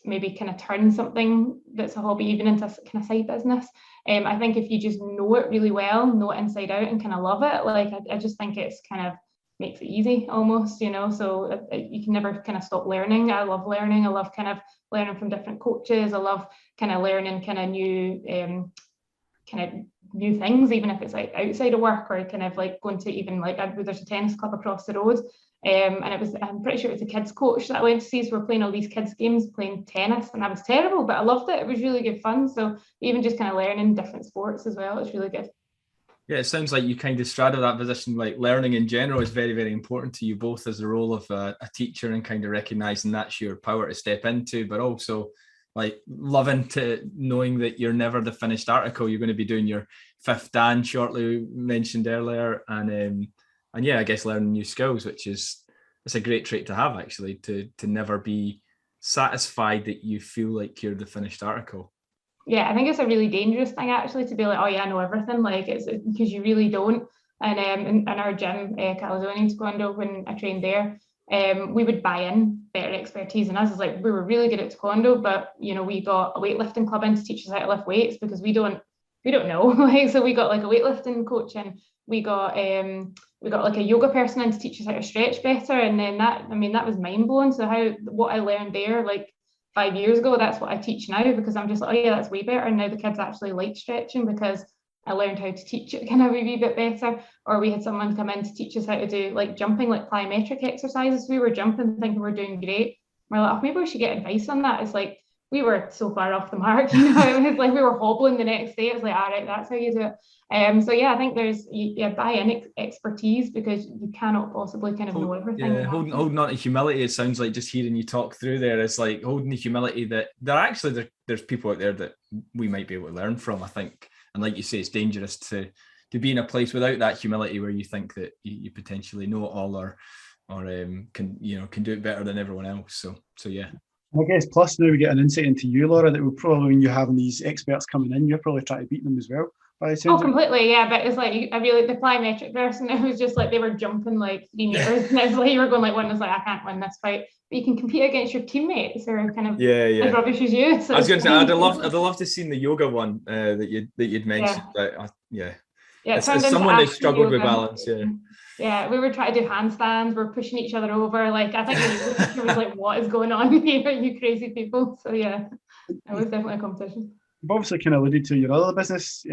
maybe kind of turn something that's a hobby even into kind of side business. I think if you just know it really well, know it inside out and kind of love it, like I just think it's kind of makes it easy almost, you know. So you can never kind of stop learning. I love learning. I love kind of learning from different coaches. I love kind of learning kind of new things, even if it's like outside of work, or kind of like going to even like there's a tennis club across the road, and I'm pretty sure it was a kids coach that I went to see, so we're playing all these kids games, playing tennis, and I was terrible, but I loved it. It was really good fun. So even just kind of learning different sports as well, it's really good. Yeah, it sounds like you kind of straddle that position. Like learning in general is very, very important to you, both as the role of a teacher and kind of recognizing that's your power to step into, but also like loving to knowing that you're never the finished article. You're going to be doing your 5th Dan shortly, mentioned earlier, and yeah, I guess learning new skills, which is, it's a great trait to have, actually, to never be satisfied that you feel like you're the finished article. Yeah, I think it's a really dangerous thing actually, to be like, oh yeah, I know everything. Like it's because you really don't. And in our gym, Caledonian Taekwondo, when I trained there, we would buy in better expertise in us. It's like we were really good at Taekwondo, but you know, we got a weightlifting club in to teach us how to lift weights, because we don't know. Like, so we got like a weightlifting coach, and we got like a yoga person in to teach us how to stretch better. And then that was mind blowing. So what I learned there, like 5 years ago, that's what I teach now, because I'm just like, oh yeah, that's way better. And now the kids actually like stretching because I learned how to teach it kind of a wee bit better. Or we had someone come in to teach us how to do like jumping, like plyometric exercises. We were jumping thinking we're doing great. We're like, oh, maybe we should get advice on that. It's like we were so far off the mark, you know. It was like we were hobbling the next day. It's like, all right, that's how you do it. So yeah, I think there's buy in expertise, because you cannot possibly kind of know everything. Yeah, holding on to humility. It sounds like, just hearing you talk through there, it's like holding the humility that there's people out there that we might be able to learn from, I think. And like you say, it's dangerous to be in a place without that humility, where you think that you potentially know it all, or can do it better than everyone else. So yeah. I guess plus now we get an insight into you, Laura, that will probably, when you're having these experts coming in, you're probably trying to beat them as well. by the Oh, sounds of it? completely, yeah. But it's like I really the plyometric person. It was just like they were jumping like 3 meters, and it was like you were going like one was like I can't win this fight, but you can compete against your teammates who are kind of as rubbish as you. So I was it's going to say fine. I'd love to see the yoga one that you'd mentioned. Yeah. But Yeah, it turned it's into someone that active struggled with yoga. balance. Yeah. Yeah, we were trying to do handstands. We're pushing each other over. Like I think the yoga teacher was like, "What is going on here, you crazy people?" So yeah, it was definitely a competition. You've obviously kind of alluded to your other business,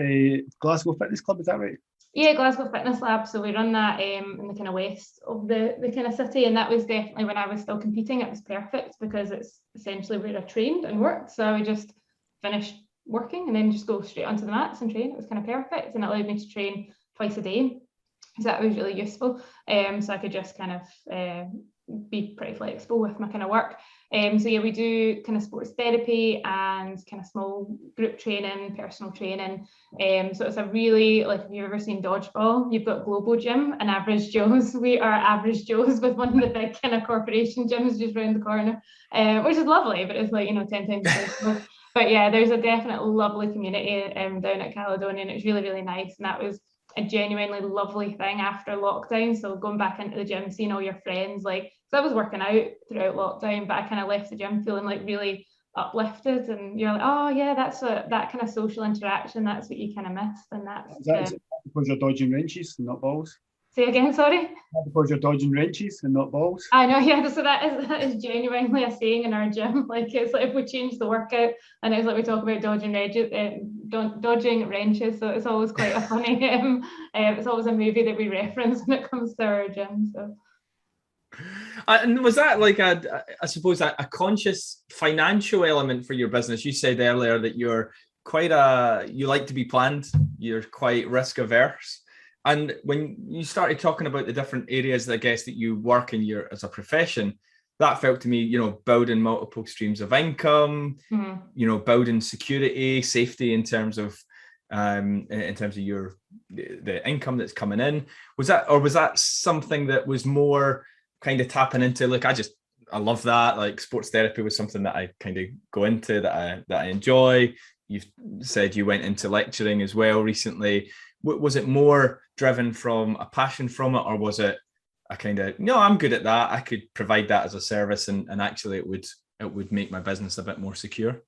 Glasgow Fitness Club, is that right? Yeah, Glasgow Fitness Lab. So we run that in the kind of west of the kind of city, and that was definitely when I was still competing. It was perfect because it's essentially where I trained and worked. So I would just finish working and then just go straight onto the mats and train. It was kind of perfect, and it allowed me to train twice a day. So that was really useful. So I could just kind of be pretty flexible with my kind of work. So yeah, we do kind of sports therapy and kind of small group training, personal training. So it's a really, like, if you've ever seen Dodgeball, you've got Global Gym and Average Joe's. We are Average Joe's with one of the big kind of corporation gyms just around the corner, which is lovely, but it's like, 10 times bigger. But yeah, there's a definite lovely community down at Caledonia, and it's really, really nice. And that was a genuinely lovely thing after lockdown. So going back into the gym, seeing all your friends, like, so I was working out throughout lockdown, but I kind of left the gym feeling like really uplifted, and you're like, oh yeah, that's that kind of social interaction, that's what you kind of missed. And Is it because you're dodging wrenches and not balls? Say again, sorry. Because you're dodging wrenches and not balls? I know, yeah. So that is genuinely a saying in our gym. Like, it's like if we change the workout, and it's like we talk about dodging wrenches. So it's always quite a funny. It's always a movie that we reference when it comes to our gym. So. And was that like I suppose a conscious financial element for your business? You said earlier that you're you like to be planned. You're quite risk averse. And when you started talking about the different areas, I guess, that you work in as a profession, that felt to me, building multiple streams of income, building security, safety in terms of the income that's coming in. Was that something that was more kind of tapping into, like, I love that, like sports therapy was something that I kind of go into, that I enjoy. You've said you went into lecturing as well recently. Was it more driven from a passion from it, or was it a kind of, no, I'm good at that, I could provide that as a service, and actually it would make my business a bit more secure?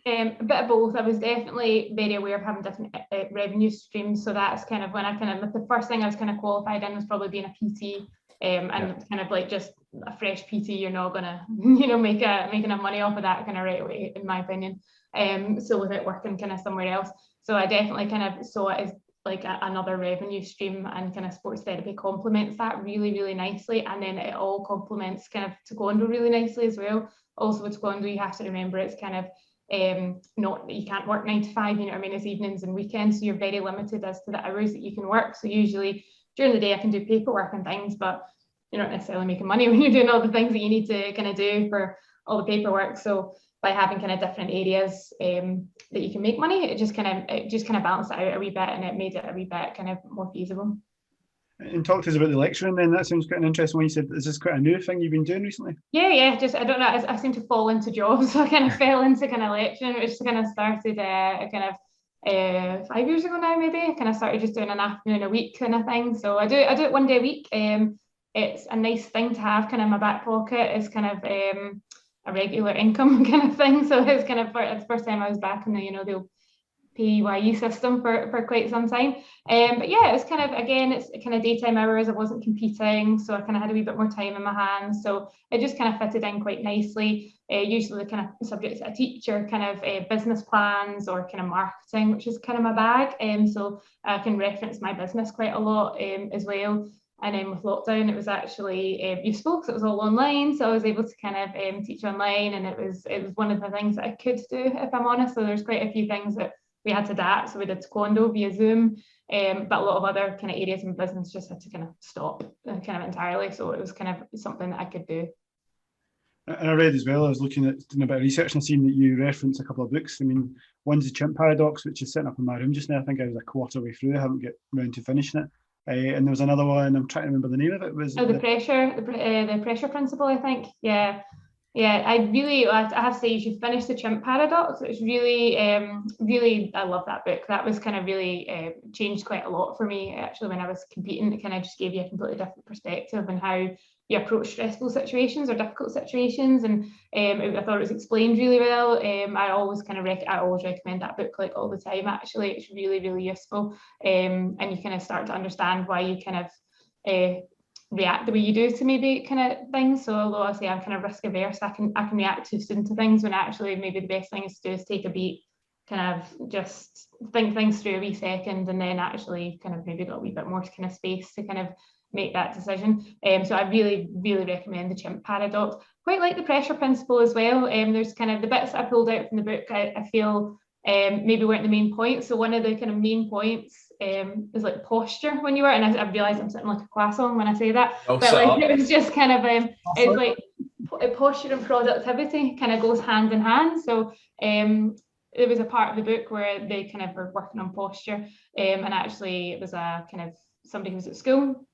A bit of both. I was definitely very aware of having different revenue streams. So that's kind of when I the first thing I was kind of qualified in was probably being a PT. Kind of like just a fresh PT, you're not gonna, make enough money off of that kind of right away, in my opinion. So without working kind of somewhere else. So I definitely kind of saw it as like another revenue stream, and kind of sports therapy complements that really, really nicely. And then it all complements kind of Taekwondo really nicely as well. Also with Taekwondo, you have to remember it's kind of not that you can't work 9 to 5, it's evenings and weekends, so you're very limited as to the hours that you can work. So usually during the day I can do paperwork and things, but you're not necessarily making money when you're doing all the things that you need to kind of do for all the paperwork. So by having kind of different areas that you can make money, it just kind of balanced it out a wee bit, and it made it a wee bit kind of more feasible. And talk to us about the lecturing then. That sounds quite an interesting one. You said, is this quite a new thing you've been doing recently? Yeah. Just, I don't know, I seem to fall into jobs. So I kind of fell into kind of lecturing, which kind of started 5 years ago now, maybe. I kind of started just doing an afternoon a week kind of thing. So I do it one day a week. It's a nice thing to have kind of in my back pocket. It's kind of a regular income kind of thing. So it's kind of it's the first time I was back in the PAYE system for quite some time. But yeah, it's kind of, again, it's kind of daytime hours. I wasn't competing, so I kind of had a wee bit more time in my hands. So it just kind of fitted in quite nicely. Usually the kind of subjects that I teach are kind of business plans or kind of marketing, which is kind of my bag. So I can reference my business quite a lot as well. And then with lockdown, it was actually useful because it was all online. So I was able to kind of teach online, and it was one of the things that I could do, if I'm honest. So there's quite a few things that we had to adapt. So we did Taekwondo via Zoom, but a lot of other kind of areas in business just had to kind of stop kind of entirely. So it was kind of something that I could do. And I read as well, I was doing a bit of research and seeing that you reference a couple of books. I mean, one's The Chimp Paradox, which is sitting up in my room just now. I think I was a quarter way through. I haven't got around to finishing it. And there was another one, I'm trying to remember the name of it. The pressure principle, I think. Yeah. Yeah, I have to say you should finish The Chimp Paradox. It's really, I love that book. That was kind of really changed quite a lot for me, actually, when I was competing. It kind of just gave you a completely different perspective on how you approach stressful situations or difficult situations. And I thought it was explained really well. I always recommend that book like all the time, actually. It's really, really useful. And you kind of start to understand why you kind of react the way you do to maybe kind of things. So although I say I'm kind of risk averse, I can react too soon to things, when actually maybe the best thing is to do is take a beat, kind of just think things through a wee second, and then actually kind of maybe got a wee bit more kind of space to kind of make that decision. So I really, really recommend The Chimp Paradox. Quite like The Pressure Principle as well. There's kind of the bits that I pulled out from the book, I feel maybe weren't the main points. So one of the kind of main points is like posture when you work, and I realize I'm sitting like a croissant when I say that, but like it was just kind of it's like posture and productivity kind of goes hand in hand. So there was a part of the book where they kind of were working on posture, and actually it was a kind of somebody who was at school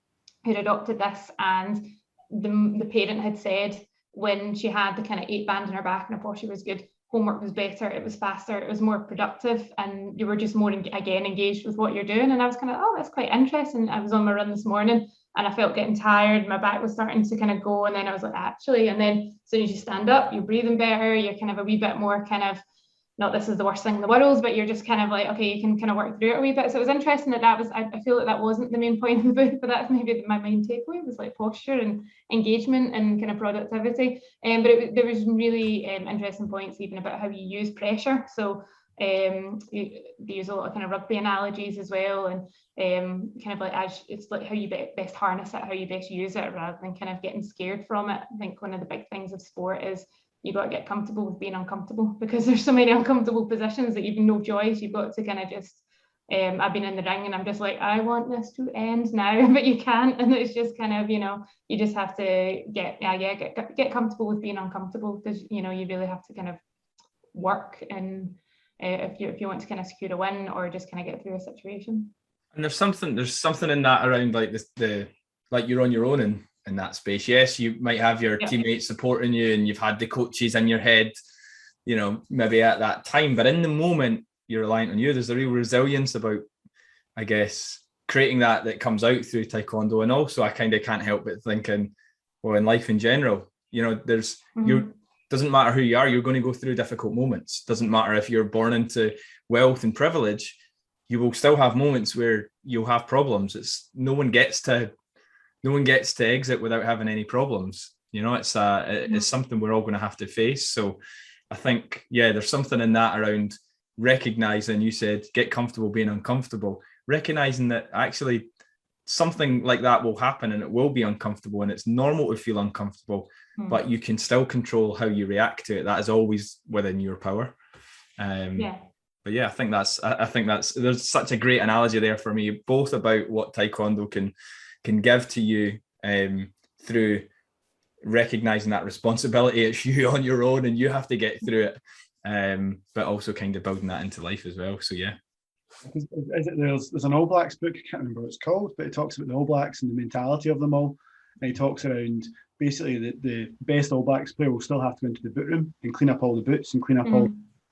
who'd adopted this, and the parent had said when she had the kind of 8 band in her back and her posture was good, homework was better, it was faster, it was more productive, and you were just more again engaged with what you're doing. And I was kind of, oh, that's quite interesting. I was on my run this morning and I felt getting tired, my back was starting to kind of go, and then I was like, actually, and then as soon as you stand up, you're breathing better, you're kind of a wee bit more kind of, not this is the worst thing in the world, but you're just kind of like, okay, you can kind of work through it a wee bit. So it was interesting that was, I feel like that wasn't the main point of the book, but that's maybe my main takeaway, was like posture and engagement and kind of productivity. But there was really interesting points even about how you use pressure. So they use a lot of kind of rugby analogies as well, and kind of like it's like how you best harness it, how you best use it, rather than kind of getting scared from it. I think one of the big things of sport is you got to get comfortable with being uncomfortable, because there's so many uncomfortable positions that you've no choice. You've got to kind of just I've been in the ring and I'm just like, I want this to end now, but you can't, and it's just kind of, you just have to get comfortable with being uncomfortable, because you really have to kind of work, and if you want to kind of secure a win or just kind of get through a situation. And there's something in that around like the like you're on your own in that space. Yes, you might have your teammates supporting you, and you've had the coaches in your head, maybe at that time, but in the moment you're reliant on you. There's a real resilience about, I guess, creating that comes out through Taekwondo. And also I kind of can't help but thinking, well, in life in general, there's doesn't matter who you are, you're going to go through difficult moments. Doesn't matter if you're born into wealth and privilege, you will still have moments where you'll have problems. No one gets to exit without having any problems. It's something we're all going to have to face. So I think, there's something in that around recognizing, you said, get comfortable being uncomfortable, recognizing that actually something like that will happen and it will be uncomfortable, and it's normal to feel uncomfortable, but you can still control how you react to it. That is always within your power. But I think that's there's such a great analogy there for me, both about what Taekwondo can give to you through recognizing that responsibility. It's you on your own and you have to get through it, but also kind of building that into life as well. So there's an All Blacks book, I can't remember what it's called, but it talks about the All Blacks and the mentality of them all, and he talks around basically the best All Blacks player will still have to go into the boot room and clean up all the boots and clean up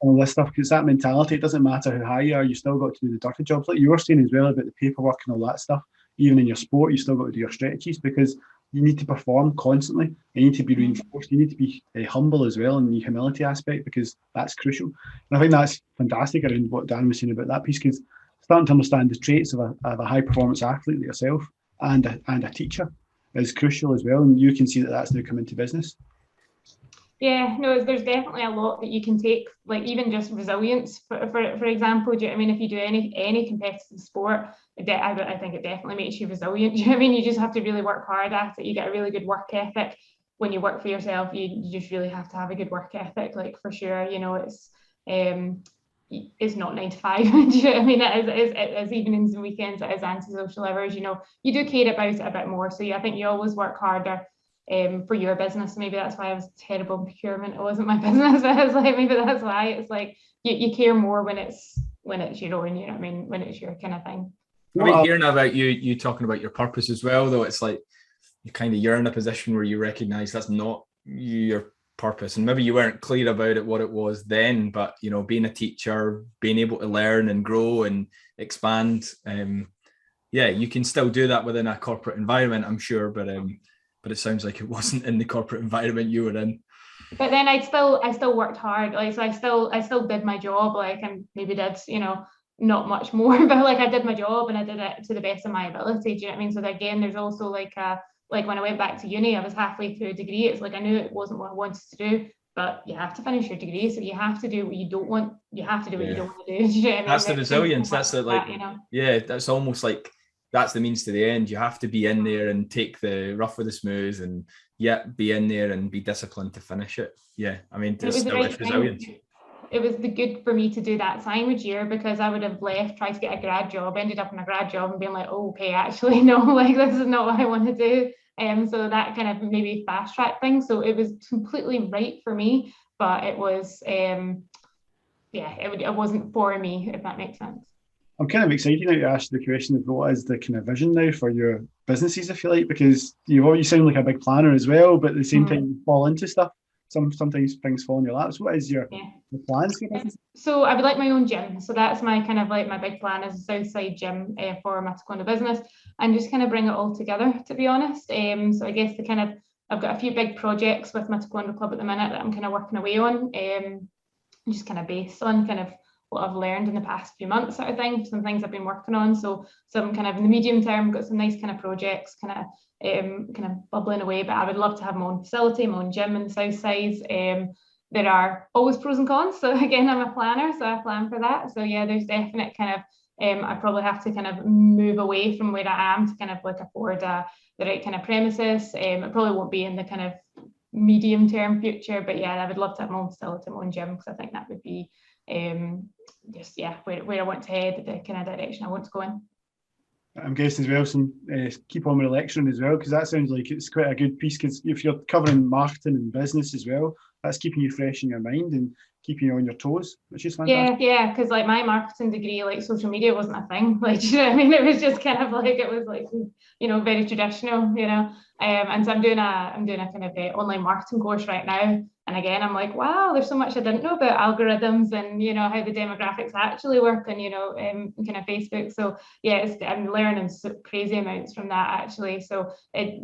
all this stuff, because that mentality, it doesn't matter how high you are, you still got to do the dirty jobs, like you were saying as well about the paperwork and all that stuff. Even in your sport, you still got to do your stretches, because you need to perform constantly. You need to be reinforced. You need to be humble as well in the humility aspect, because that's crucial. And I think that's fantastic around what Dan was saying about that piece, because starting to understand the traits of a high performance athlete like yourself and a teacher is crucial as well. And you can see that that's now come into business. Yeah, no, there's definitely a lot that you can take, like even just resilience, for example. Do you know what I mean? If you do any competitive sport, I think it definitely makes you resilient. Do you know what I mean? You just have to really work hard at it. You get a really good work ethic. When you work for yourself, you just really have to have a good work ethic, like for sure. It's not 9 to 5. Do you know what I mean? It is evenings and weekends, it is anti-social hours. You do care about it a bit more. So I think you always work harder for your business. Maybe that's why I was terrible in procurement. It wasn't my business. I was like, maybe that's why. It's like you care more when it's your own, you know what I mean, when it's your kind of thing. I mean, hearing about you talking about your purpose as well, though, it's like you're in a position where you recognize that's not your purpose, and maybe you weren't clear about it what it was then, but you know, being a teacher, being able to learn and grow and expand, you can still do that within a corporate environment, I'm sure, but it sounds like it wasn't in the corporate environment you were in. But then I still worked hard, like, so I still did my job, like, and maybe did, you know, not much more, but like I did my job and I did it to the best of my ability. Do you know what I mean? So again, there's also like when I went back to uni, I was halfway through a degree. It's like I knew it wasn't what I wanted to do, but you have to finish your degree, so you have to do what you don't want. You have to do what you don't want to do. Do you know what I mean? That's the resilience. That's the, like, you know? Yeah, that's almost like that's the means to the end. You have to be in there and take the rough with the smooth, and be in there and be disciplined to finish it. Yeah, I mean, it's still resilience. It was good for me to do that sandwich year, because I would have left, tried to get a grad job, ended up in a grad job and being like, oh, okay, actually, no, like this is not what I want to do. So that kind of maybe fast track things. So it was completely right for me, but it was, it wasn't for me, if that makes sense. I'm kind of excited now to ask the question of what is the kind of vision now for your businesses, if you like, because you sound like a big planner as well, but at the same time you fall into stuff. Sometimes things fall in your laps. What is your the plans for business? So I would like my own gym. So that's my kind of like my big plan is a Southside gym for my Taekwondo business, and just kind of bring it all together, to be honest. So I guess I've got a few big projects with my Taekwondo club at the minute that I'm kind of working away on, just kind of based on kind of what I've learned in the past few months, sort of thing, some things I've been working on. So some kind of in the medium term, got some nice kind of projects kind of bubbling away, but I would love to have my own facility, my own gym in the south side. There are always pros and cons. So again, I'm a planner, so I plan for that. So yeah, there's definite kind of, I probably have to kind of move away from where I am to kind of like afford the right kind of premises. It probably won't be in the kind of medium term future, but yeah, I would love to have my own facility, my own gym, because I think that would be where I want to head, the kind of direction I want to go in. I'm guessing as well some keep on with lecturing as well, because that sounds like it's quite a good piece, because if you're covering marketing and business as well, that's keeping you fresh in your mind and keeping you on your toes, which is fantastic. Yeah, because like my marketing degree, like social media wasn't a thing, like, you know what I mean? It was just kind of like, it was like, you know, very traditional, you know. And so I'm doing a kind of online marketing course right now. And again, I'm like, wow, there's so much I didn't know about algorithms and, you know, how the demographics actually work and, you know, kind of Facebook. So yeah, I'm learning crazy amounts from that actually. So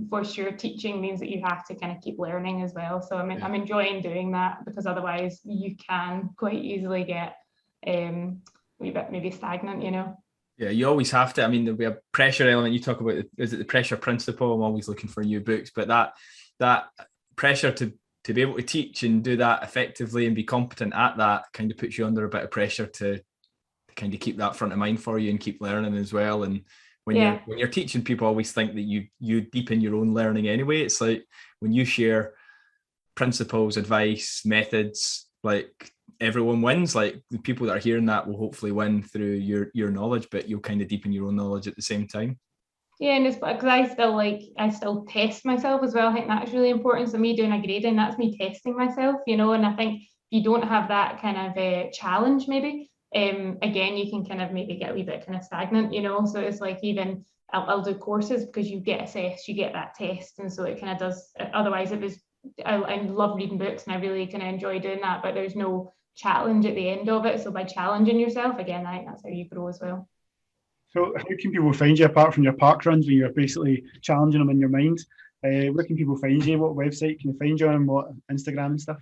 for sure, teaching means that you have to kind of keep learning as well. So I'm enjoying doing that, because otherwise you can quite easily get a wee bit maybe stagnant, you know. Yeah, you always have to. I mean, there'll be a pressure element. You talk about, is it the pressure principle? I'm always looking for new books, but that pressure to be able to teach and do that effectively and be competent at that kind of puts you under a bit of pressure to kind of keep that front of mind for you and keep learning as well. And when you're teaching, people always think that you deepen your own learning anyway. It's like when you share principles, advice, methods, like everyone wins. Like the people that are hearing that will hopefully win through your knowledge, but you'll kind of deepen your own knowledge at the same time. Yeah, and it's because I still test myself as well. I think that's really important. So me doing a grading, that's me testing myself, you know. And I think if you don't have that kind of challenge, maybe again, you can kind of maybe get a wee bit kind of stagnant, you know. So it's like, even I'll do courses because you get assessed, you get that test, and so it kind of does. Otherwise, I love reading books and I really kind of enjoy doing that, but there's no challenge at the end of it. So by challenging yourself, again, I think that's how you grow as well. So how can people find you apart from your park runs where you're basically challenging them in your mind? Where can people find you? What website can you find you on? What Instagram and stuff?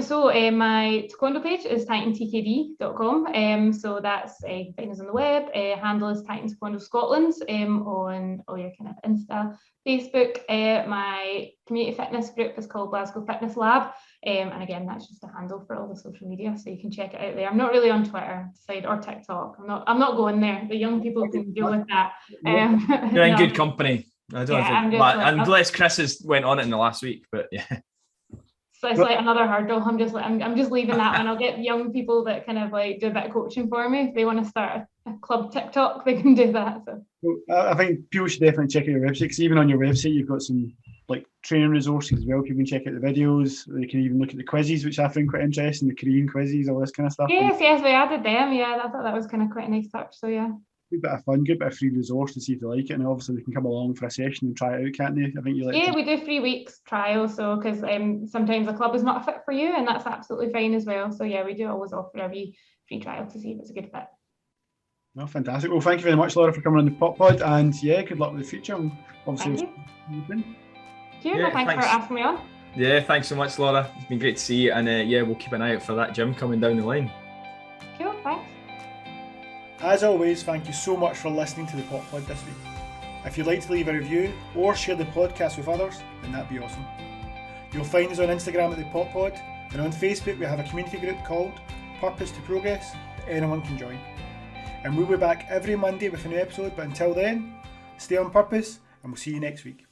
So my Taekwondo page is titankd.com. So that's find us on the web. Handle is Titan Taekwondo Scotland on all your kind of Insta, Facebook. My community fitness group is called Glasgow Fitness Lab. And again, that's just a handle for all the social media, so you can check it out there. I'm not really on Twitter side or TikTok. I'm not going there. The young people can deal with that. You're in good company. I don't think, unless Chris has went on it in the last week, but yeah. So it's like another hurdle. I'm just leaving that one. I'll get young people that kind of like do a bit of coaching for me. If they want to start a club TikTok, they can do that. So I think people should definitely check out your website, because even on your website you've got some like training resources as well. People can check out the videos. They can even look at the quizzes, which I find quite interesting, the Korean quizzes, all this kind of stuff. Yes, we added them. Yeah, I thought that was kind of quite a nice touch. So yeah. good bit of fun, good bit of free resource to see if they like it, and obviously they can come along for a session and try it out, can't they? I think you like. Yeah, we do 3 weeks trial, so because sometimes a club is not a fit for you, and that's absolutely fine as well. So yeah, we do always offer a wee free trial to see if it's a good fit. No, fantastic. Well, thank you very much, Laura, for coming on the Pop Pod, and yeah, good luck with the future. And obviously, Thank you. Yeah, Thanks for asking me on. Yeah, thanks so much, Laura. It's been great to see you, and yeah, we'll keep an eye out for that gym coming down the line. Cool, thanks. As always, thank you so much for listening to the Pop Pod this week. If you'd like to leave a review or share the podcast with others, then that'd be awesome. You'll find us on Instagram at the Pop Pod, and on Facebook we have a community group called Purpose to Progress that anyone can join. And we'll be back every Monday with a new episode, but until then, stay on purpose and we'll see you next week.